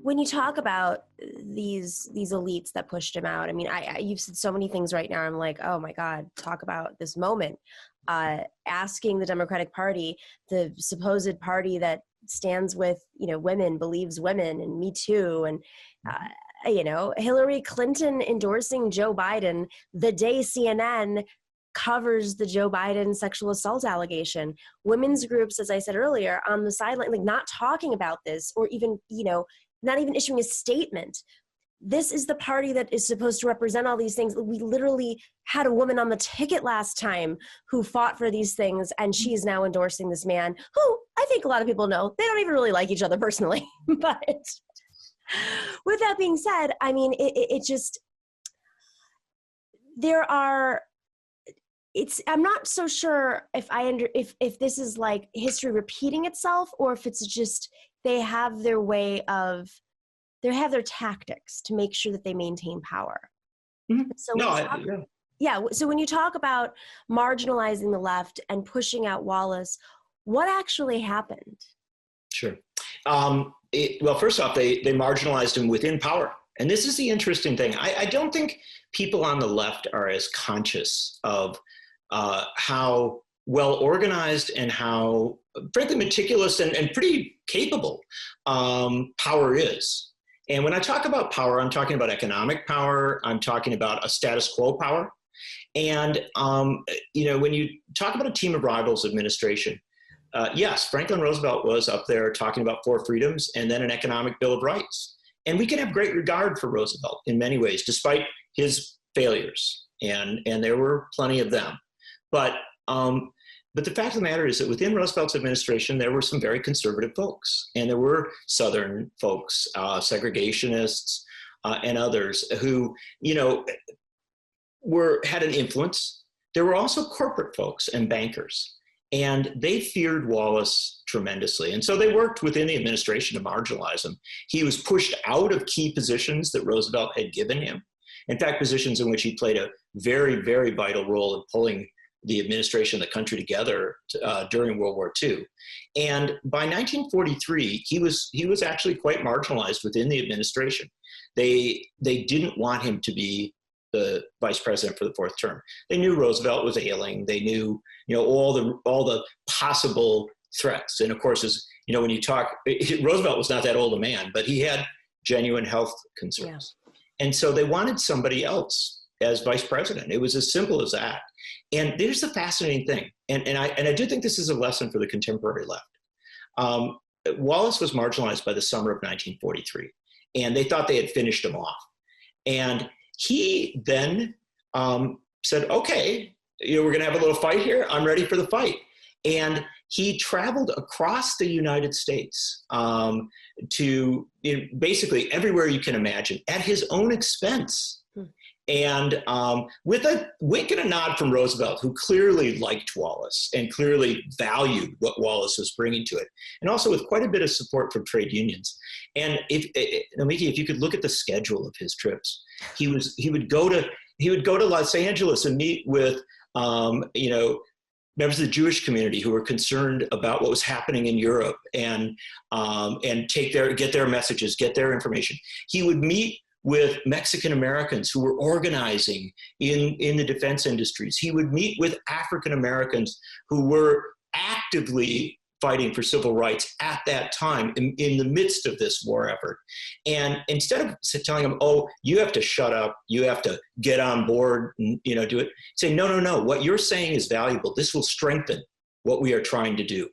when you talk about these elites that pushed him out, I mean, you've said so many things right now. I'm like, oh my God, talk about this moment. Asking the Democratic Party, the supposed party that stands with, women, believes women, and Me Too, and Hillary Clinton endorsing Joe Biden the day CNN covers the Joe Biden sexual assault allegation. Women's groups, as I said earlier, on the sideline, like not talking about this, or even, not even issuing a statement. This is the party that is supposed to represent all these things. We literally had a woman on the ticket last time who fought for these things, and she's now endorsing this man who I think a lot of people know they don't even really like each other personally. But with that being said, I mean, it just, I'm not so sure if this is like history repeating itself, or if it's just they have their tactics to make sure that they maintain power. Mm-hmm. So so when you talk about marginalizing the left and pushing out Wallace, what actually happened? Sure. Well, first off, they marginalized him within power. And this is the interesting thing. I don't think people on the left are as conscious of how well organized and how, frankly, meticulous and pretty capable power is. And when I talk about power, I'm talking about economic power. I'm talking about a status quo power. And, when you talk about a team of rivals administration, yes, Franklin Roosevelt was up there talking about 4 freedoms and then an economic bill of rights. And we can have great regard for Roosevelt in many ways, despite his failures. And there were plenty of them. But the fact of the matter is that within Roosevelt's administration, there were some very conservative folks, and there were Southern folks, segregationists, and others who, had an influence. There were also corporate folks and bankers, and they feared Wallace tremendously. And so they worked within the administration to marginalize him. He was pushed out of key positions that Roosevelt had given him. In fact, positions in which he played a very, very vital role in pulling the administration of the country together during World War II. And by 1943, he was actually quite marginalized within the administration. They didn't want him to be the vice president for the 4th term. They knew Roosevelt was ailing. They knew, all the possible threats. And of course, when you talk, Roosevelt was not that old a man, but he had genuine health concerns. Yeah. And so they wanted somebody else as vice president. It was as simple as that. And there's the fascinating thing, and I do think this is a lesson for the contemporary left. Wallace was marginalized by the summer of 1943, and they thought they had finished him off. And he then said, okay, we're going to have a little fight here. I'm ready for the fight. And he traveled across the United States to basically everywhere you can imagine at his own expense. And with a wink and a nod from Roosevelt, who clearly liked Wallace and clearly valued what Wallace was bringing to it, and also with quite a bit of support from trade unions. And Nomiki, if you could look at the schedule of his trips, he would go to Los Angeles and meet with members of the Jewish community who were concerned about what was happening in Europe, and get their messages, get their information. He would meet with Mexican Americans who were organizing in the defense industries. He would meet with African Americans who were actively fighting for civil rights at that time in the midst of this war effort. And instead of telling them, oh, you have to shut up, you have to get on board and do it, say, no, what you're saying is valuable. This will strengthen what we are trying to do.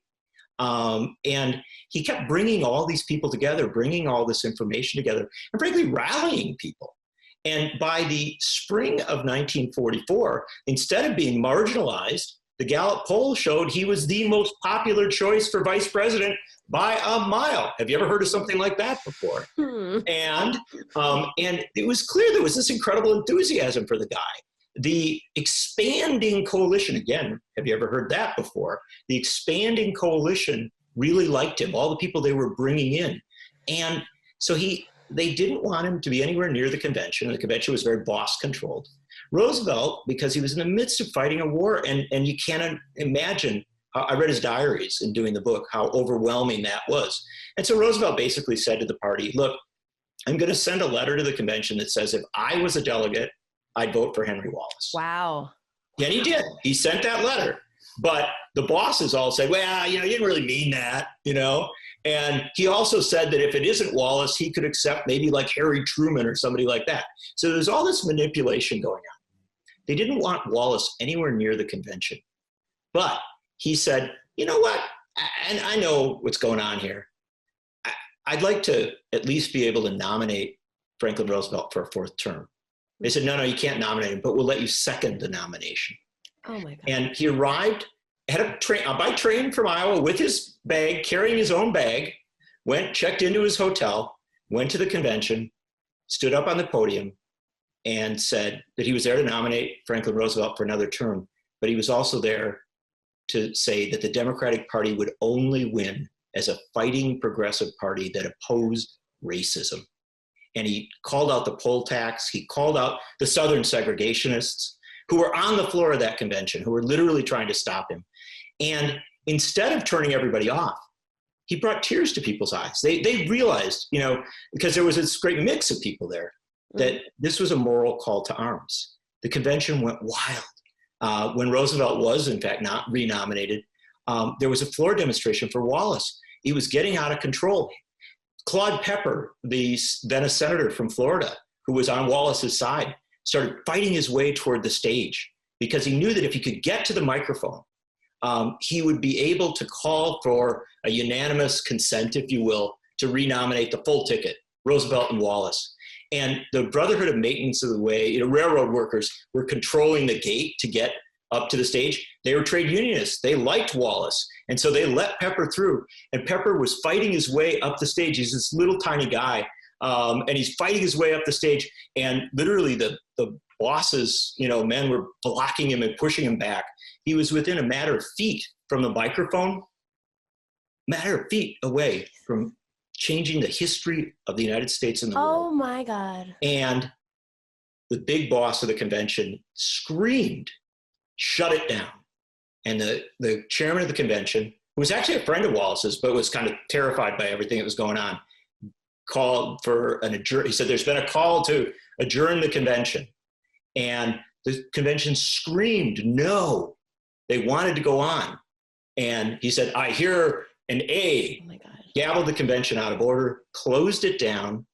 And he kept bringing all these people together, bringing all this information together, and frankly, rallying people. And by the spring of 1944, instead of being marginalized, the Gallup poll showed he was the most popular choice for vice president by a mile. Have you ever heard of something like that before? And it was clear there was this incredible enthusiasm for the guy. The expanding coalition, again, have you ever heard that before? The expanding coalition really liked him, all the people they were bringing in. And so they didn't want him to be anywhere near the convention. The convention was very boss controlled. Roosevelt, because he was in the midst of fighting a war, and you can't imagine, I read his diaries in doing the book, how overwhelming that was. And so Roosevelt basically said to the party, look, I'm going to send a letter to the convention that says if I was a delegate, I'd vote for Henry Wallace. Wow. And he did. He sent that letter. But the bosses all said, well, you didn't really mean that, And he also said that if it isn't Wallace, he could accept maybe like Harry Truman or somebody like that. So there's all this manipulation going on. They didn't want Wallace anywhere near the convention. But he said, you know what? And I know what's going on here. I'd like to at least be able to nominate Franklin Roosevelt for a fourth term. They said, no, you can't nominate him, but we'll let you second the nomination. Oh my God. And he arrived, had by train from Iowa with his bag, carrying his own bag, checked into his hotel, went to the convention, stood up on the podium, and said that he was there to nominate Franklin Roosevelt for another term, but he was also there to say that the Democratic Party would only win as a fighting progressive party that opposed racism. And he called out the poll tax. He called out the Southern segregationists who were on the floor of that convention, who were literally trying to stop him. And instead of turning everybody off, he brought tears to people's eyes. They realized, because there was this great mix of people there, that this was a moral call to arms. The convention went wild. When Roosevelt was, in fact, not renominated, there was a floor demonstration for Wallace. He was getting out of control. Claude Pepper, then a senator from Florida, who was on Wallace's side, started fighting his way toward the stage because he knew that if he could get to the microphone, he would be able to call for a unanimous consent, if you will, to renominate the full ticket, Roosevelt and Wallace. And the Brotherhood of Maintenance of the Way, railroad workers were controlling the gate to get up to the stage. They were trade unionists. They liked Wallace. And so they let Pepper through. And Pepper was fighting his way up the stage. He's this little tiny guy. And he's fighting his way up the stage. And literally the bosses, men were blocking him and pushing him back. He was within a matter of feet from the microphone, matter of feet away from changing the history of the United States and the world. Oh my God. And the big boss of the convention screamed, shut it down. And the chairman of the convention, who was actually a friend of Wallace's, but was kind of terrified by everything that was going on, called for an adjourn. He said, there's been a call to adjourn the convention. And the convention screamed, no. They wanted to go on. And he said, I hear an A. Oh my God. Gavelled the convention out of order, closed it down.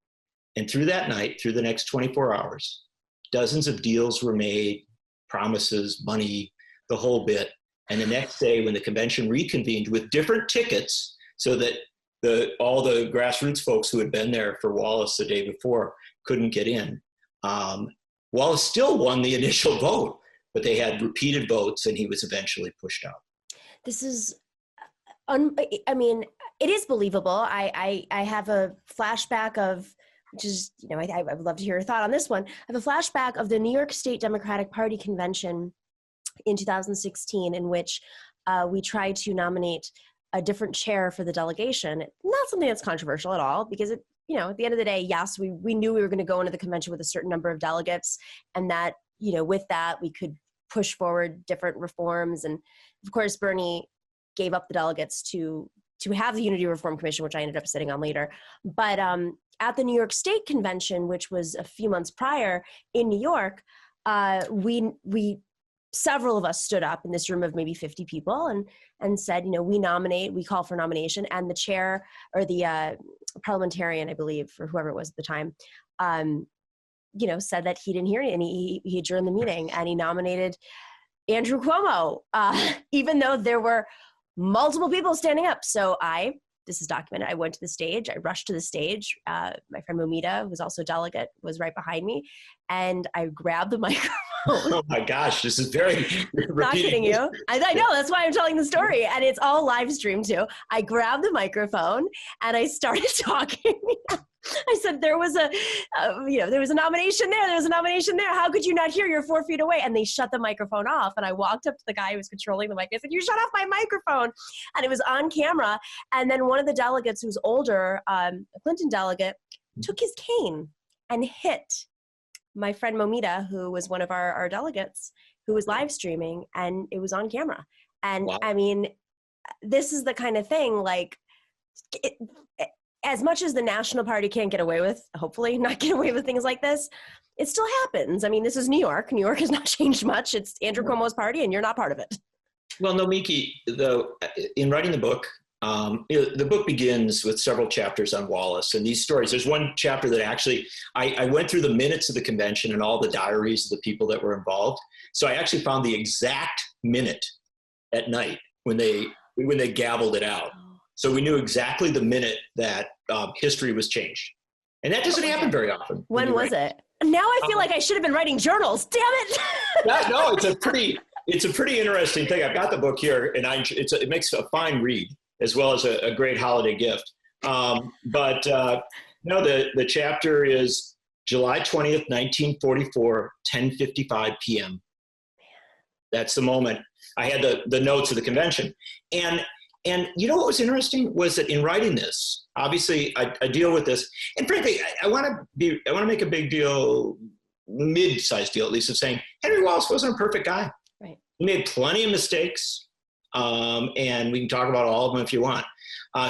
And through that night, through the next 24 hours, dozens of deals were made, promises, money, the whole bit. And the next day, when the convention reconvened with different tickets, so that all the grassroots folks who had been there for Wallace the day before couldn't get in, Wallace still won the initial vote, but they had repeated votes, and he was eventually pushed out. This is, it is believable. I have a flashback of just, I would love to hear your thought on this one. I have a flashback of the New York State Democratic Party convention in 2016, in which we tried to nominate a different chair for the delegation. Not something that's controversial at all, because at the end of the day, yes, we knew we were going to go into the convention with a certain number of delegates, and that, with that, we could push forward different reforms. And of course, Bernie gave up the delegates to have the Unity Reform Commission, which I ended up sitting on later. But at the New York State Convention, which was a few months prior in New York, we several of us stood up in this room of maybe 50 people and said, we call for nomination. And the chair, or the parliamentarian, I believe, or whoever it was at the time, said that he didn't hear it, and he adjourned the meeting, and he nominated Andrew Cuomo, even though there were multiple people standing up. So this is documented, I went to the stage, I rushed to the stage. My friend Momita, who was also a delegate, was right behind me, and I grabbed the microphone. Oh my gosh, this is very not kidding you. I know, that's why I'm telling the story, and it's all live streamed too. I grabbed the microphone and I started talking. I said, there was a nomination there. There was a nomination there. How could you not hear? You're 4 feet away. And they shut the microphone off. And I walked up to the guy who was controlling the mic. I said, you shut off my microphone. And it was on camera. And then one of the delegates, who's older, a Clinton delegate, took his cane and hit my friend Momita, who was one of our delegates, who was live streaming, and it was on camera. And wow. This is the kind of thing, as much as the National Party can't get away with, hopefully not get away with things like this, it still happens. I mean, this is New York. New York has not changed much. It's Andrew Cuomo's party, and you're not part of it. Well, Nomiki, in writing the book begins with several chapters on Wallace and these stories. There's one chapter that actually, I went through the minutes of the convention and all the diaries of the people that were involved. So I actually found the exact minute at night when they gavelled it out. So we knew exactly the minute that history was changed. And that doesn't happen very often. When was it? Now I feel like I should have been writing journals. Damn it! No, it's a pretty interesting thing. I've got the book here, and it makes a fine read as well as a great holiday gift. The chapter is July 20th, 1944, 10:55 p.m. That's the moment. I had the notes of the convention, and you know what was interesting was that in writing this, obviously I deal with this, and frankly, I want to make a big deal, mid-sized deal at least, of saying Henry Wallace wasn't a perfect guy. Right. He made plenty of mistakes, and we can talk about all of them if you want.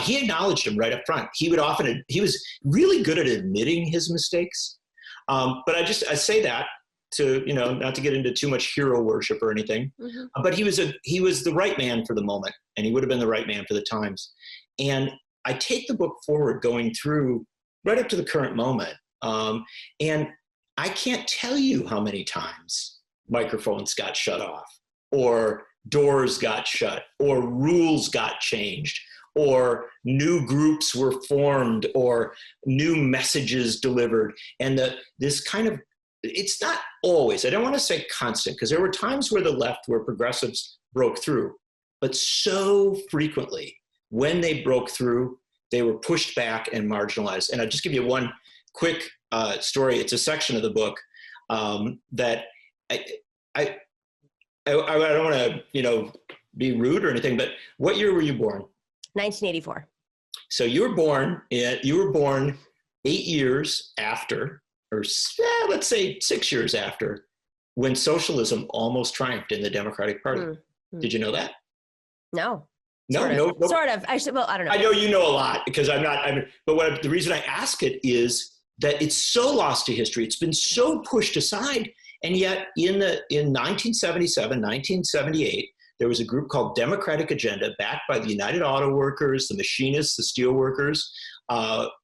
He acknowledged them right up front. He was really good at admitting his mistakes, but I say that to, not to get into too much hero worship or anything, but he was the right man for the moment, and he would have been the right man for the times. And I take the book forward going through right up to the current moment. And I can't tell you how many times microphones got shut off, or doors got shut, or rules got changed, or new groups were formed, or new messages delivered. And this kind of, it's not always, I don't want to say constant, because there were times where progressives broke through, but so frequently when they broke through, they were pushed back and marginalized. And I'll just give you one quick story. It's a section of the book that I don't want to, be rude or anything, but what year were you born? 1984. So you were born 8 years after, or let's say 6 years after, when socialism almost triumphed in the Democratic Party. Did you know that? No. No. Sort of. I don't know. I know you know a lot, because the reason I ask it is that it's so lost to history. It's been so pushed aside. And yet in 1977, 1978, there was a group called Democratic Agenda, backed by the United Auto Workers, the machinists, the steel workers,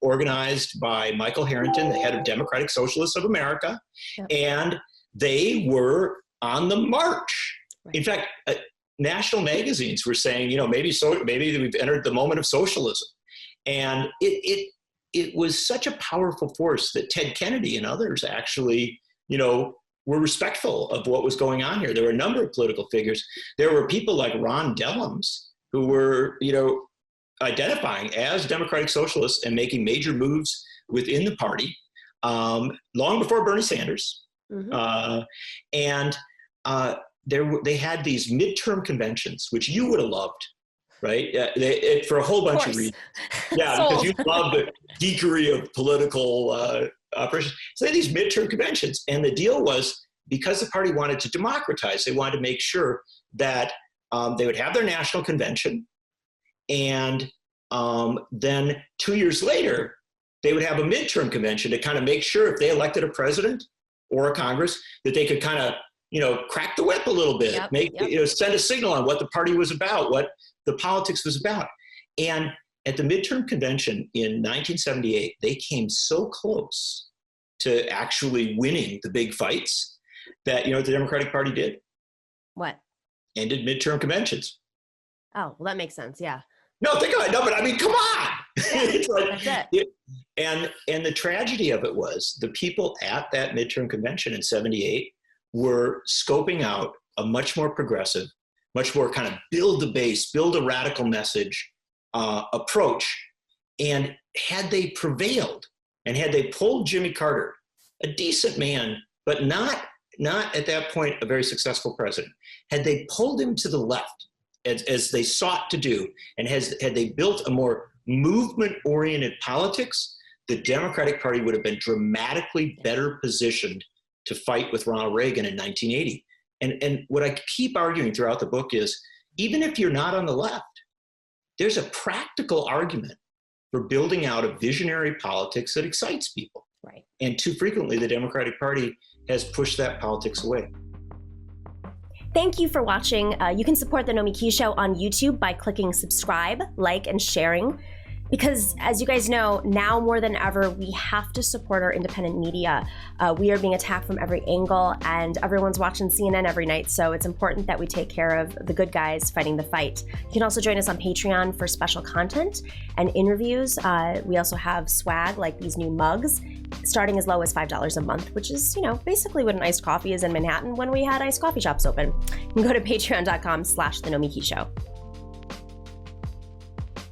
organized by Michael Harrington, the head of Democratic Socialists of America. Yep. And they were on the march. Right. In fact, national magazines were saying, maybe we've entered the moment of socialism. And it was such a powerful force that Ted Kennedy and others actually, were respectful of what was going on here. There were a number of political figures. There were people like Ron Dellums who were, identifying as Democratic Socialists and making major moves within the party long before Bernie Sanders. They had these midterm conventions, which you would have loved, right? For a whole bunch of reasons. Yeah, because you love the geekery of political operations. So they had these midterm conventions. And the deal was, because the party wanted to democratize, they wanted to make sure that they would have their national convention. And then 2 years later, they would have a midterm convention to kind of make sure if they elected a president or a Congress, that they could kind of, crack the whip a little bit, send a signal on what the party was about, what the politics was about. And at the midterm convention in 1978, they came so close to actually winning the big fights that, what the Democratic Party did? What? Ended midterm conventions. Oh, well, that makes sense. Yeah. No, think about it. No, but I mean, come on. It's like, that's it. And the tragedy of it was the people at that midterm convention in 78 were scoping out a much more progressive, much more kind of build the base, build a radical message approach. And had they prevailed, and had they pulled Jimmy Carter, a decent man, but not at that point a very successful president, had they pulled him to the left, as they sought to do, and had they built a more movement-oriented politics, the Democratic Party would have been dramatically better positioned to fight with Ronald Reagan in 1980. And what I keep arguing throughout the book is, even if you're not on the left, there's a practical argument for building out a visionary politics that excites people. Right. And too frequently, the Democratic Party has pushed that politics away. Thank you for watching. You can support The Nomiki Show on YouTube by clicking subscribe, like, and sharing. Because as you guys know, now more than ever, we have to support our independent media. We are being attacked from every angle, and everyone's watching CNN every night, so it's important that we take care of the good guys fighting the fight. You can also join us on Patreon for special content and interviews. We also have swag, like these new mugs, starting as low as $5 a month, which is, you know, basically what an iced coffee is in Manhattan when we had iced coffee shops open. You can go to patreon.com/The Nomiki Show.